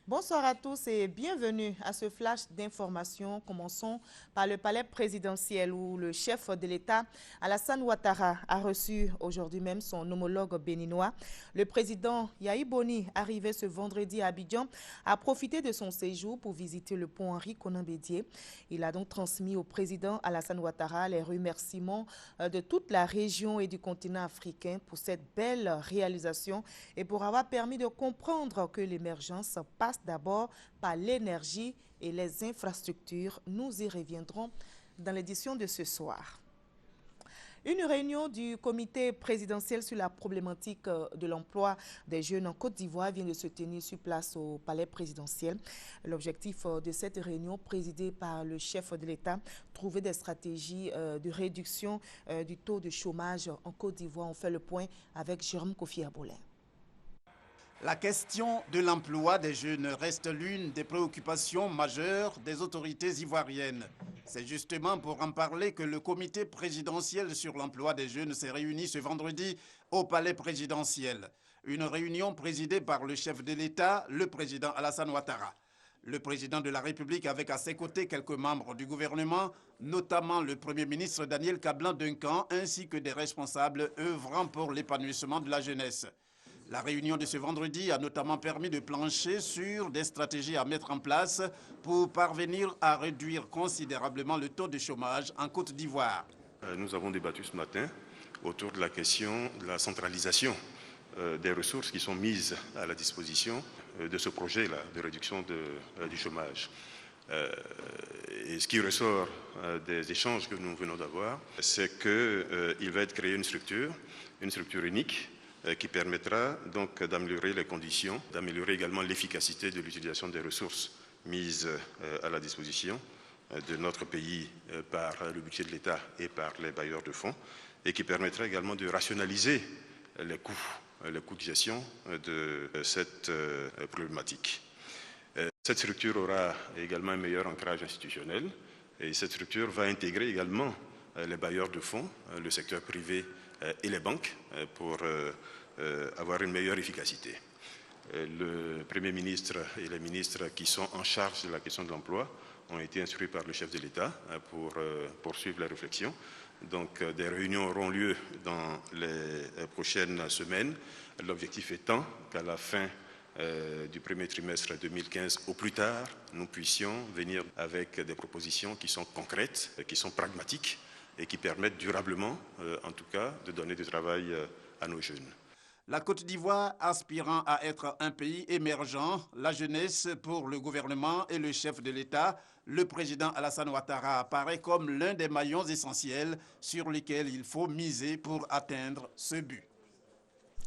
Bonsoir à tous et bienvenue à ce flash d'information. Commençons par le palais présidentiel où le chef de l'État, Alassane Ouattara, a reçu aujourd'hui même son homologue béninois. Le président Yahi Boni, arrivé ce vendredi à Abidjan, a profité de son séjour pour visiter le pont Henri Konan Bédié. Il a donc transmis au président Alassane Ouattara les remerciements de toute la région et du continent africain pour cette belle réalisation et pour avoir permis de comprendre que l'émergence passe d'abord par l'énergie et les infrastructures. Nous y reviendrons dans l'édition de ce soir. Une réunion du comité présidentiel sur la problématique de l'emploi des jeunes en Côte d'Ivoire vient de se tenir sur place au palais présidentiel. L'objectif de cette réunion, présidée par le chef de l'État, trouver des stratégies de réduction du taux de chômage en Côte d'Ivoire. On fait le point avec Jérôme Kofi Abolin. La question de l'emploi des jeunes reste l'une des préoccupations majeures des autorités ivoiriennes. C'est justement pour en parler que le comité présidentiel sur l'emploi des jeunes s'est réuni ce vendredi au palais présidentiel. Une réunion présidée par le chef de l'État, le président Alassane Ouattara. Le président de la République avec à ses côtés quelques membres du gouvernement, notamment le Premier ministre Daniel Kablan-Duncan, ainsi que des responsables œuvrant pour l'épanouissement de la jeunesse. La réunion de ce vendredi a notamment permis de plancher sur des stratégies à mettre en place pour parvenir à réduire considérablement le taux de chômage en Côte d'Ivoire. Nous avons débattu ce matin autour de la question de la centralisation des ressources qui sont mises à la disposition de ce projet-là de réduction du chômage. Et ce qui ressort des échanges que nous venons d'avoir, c'est qu'il va être créé une structure unique, qui permettra donc d'améliorer les conditions, d'améliorer également l'efficacité de l'utilisation des ressources mises à la disposition de notre pays par le budget de l'État et par les bailleurs de fonds, et qui permettra également de rationaliser les coûts de gestion de cette problématique. Cette structure aura également un meilleur ancrage institutionnel, et cette structure va intégrer également les bailleurs de fonds, le secteur privé et les banques pour avoir une meilleure efficacité. Le Premier ministre et les ministres qui sont en charge de la question de l'emploi ont été instruits par le chef de l'État pour poursuivre la réflexion. Donc des réunions auront lieu dans les prochaines semaines, l'objectif étant qu'à la fin du premier trimestre 2015, au plus tard, nous puissions venir avec des propositions qui sont concrètes, qui sont pragmatiques, et qui permettent durablement, en tout cas, de donner du travail à nos jeunes. La Côte d'Ivoire aspirant à être un pays émergent, la jeunesse pour le gouvernement et le chef de l'État, le président Alassane Ouattara apparaît comme l'un des maillons essentiels sur lesquels il faut miser pour atteindre ce but.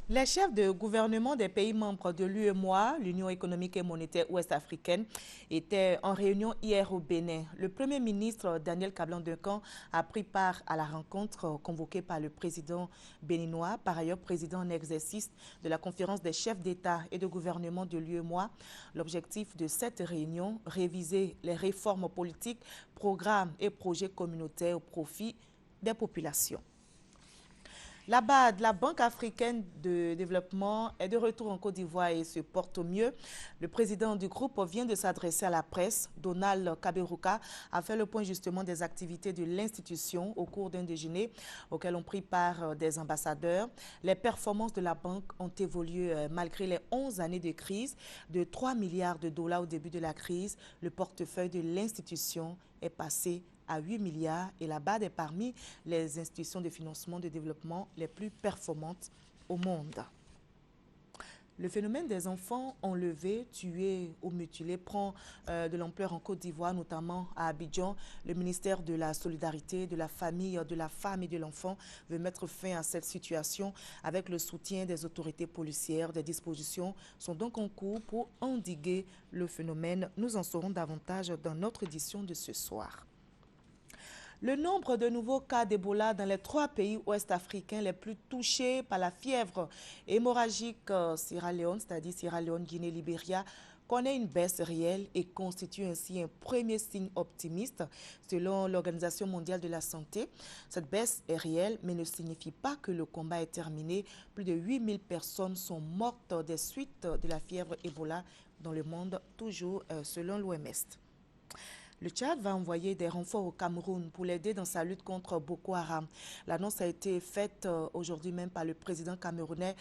Les chefs de gouvernement des pays membres de l'UEMOA, l'Union économique et monétaire ouest-africaine, étaient en réunion hier au Bénin. Le Premier ministre Daniel Kablan-Duncan a pris part à la rencontre convoquée par le président béninois, par ailleurs président en exercice de la conférence des chefs d'État et de gouvernement de l'UEMOA. L'objectif de cette réunion, réviser les réformes politiques, programmes et projets communautaires au profit des populations. La BAD, la Banque africaine de développement, est de retour en Côte d'Ivoire et se porte au mieux. Le président du groupe vient de s'adresser à la presse. Donald Kaberuka a fait le point justement des activités de l'institution au cours d'un déjeuner auquel ont pris part des ambassadeurs. Les performances de la banque ont évolué malgré les 11 années de crise. De 3 milliards de dollars au début de la crise, le portefeuille de l'institution est passé à 8 milliards et la BAD est parmi les institutions de financement de développement les plus performantes au monde. Le phénomène des enfants enlevés, tués ou mutilés prend de l'ampleur en Côte d'Ivoire, notamment à Abidjan. Le ministère de la Solidarité, de la Famille, de la Femme et de l'Enfant veut mettre fin à cette situation avec le soutien des autorités policières. Des dispositions sont donc en cours pour endiguer le phénomène. Nous en saurons davantage dans notre édition de ce soir. Le nombre de nouveaux cas d'Ebola dans les 3 pays ouest-africains les plus touchés par la fièvre hémorragique Sierra Leone, c'est-à-dire Sierra Leone, Guinée, Libéria, connaît une baisse réelle et constitue ainsi un premier signe optimiste selon l'Organisation mondiale de la santé. Cette baisse est réelle mais ne signifie pas que le combat est terminé. Plus de 8000 personnes sont mortes des suites de la fièvre Ebola dans le monde, toujours selon l'OMS. Le Tchad va envoyer des renforts au Cameroun pour l'aider dans sa lutte contre Boko Haram. L'annonce a été faite aujourd'hui même par le président camerounais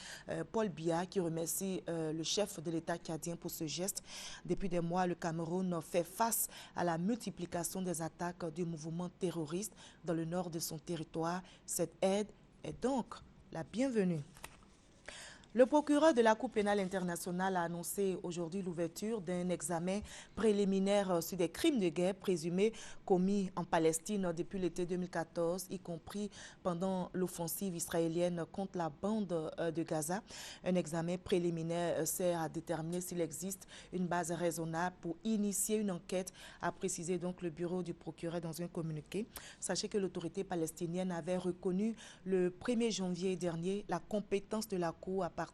Paul Biya, qui remercie le chef de l'État tchadien pour ce geste. Depuis des mois, le Cameroun fait face à la multiplication des attaques du mouvement terroriste dans le nord de son territoire. Cette aide est donc la bienvenue. Le procureur de la Cour pénale internationale a annoncé aujourd'hui l'ouverture d'un examen préliminaire sur des crimes de guerre présumés commis en Palestine depuis l'été 2014, y compris pendant l'offensive israélienne contre la bande de Gaza. Un examen préliminaire sert à déterminer s'il existe une base raisonnable pour initier une enquête, a précisé donc le bureau du procureur dans un communiqué. Sachez que l'autorité palestinienne avait reconnu le 1er janvier dernier la compétence de la Cour à partir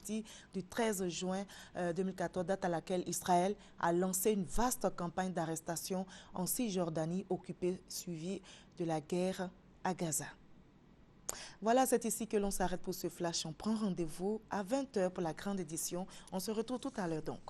du 13 juin 2014, date à laquelle Israël a lancé une vaste campagne d'arrestation en Cisjordanie occupée, suivie de la guerre à Gaza. Voilà, c'est ici que l'on s'arrête pour ce flash. On prend rendez-vous à 20 h pour la grande édition. On se retrouve tout à l'heure donc.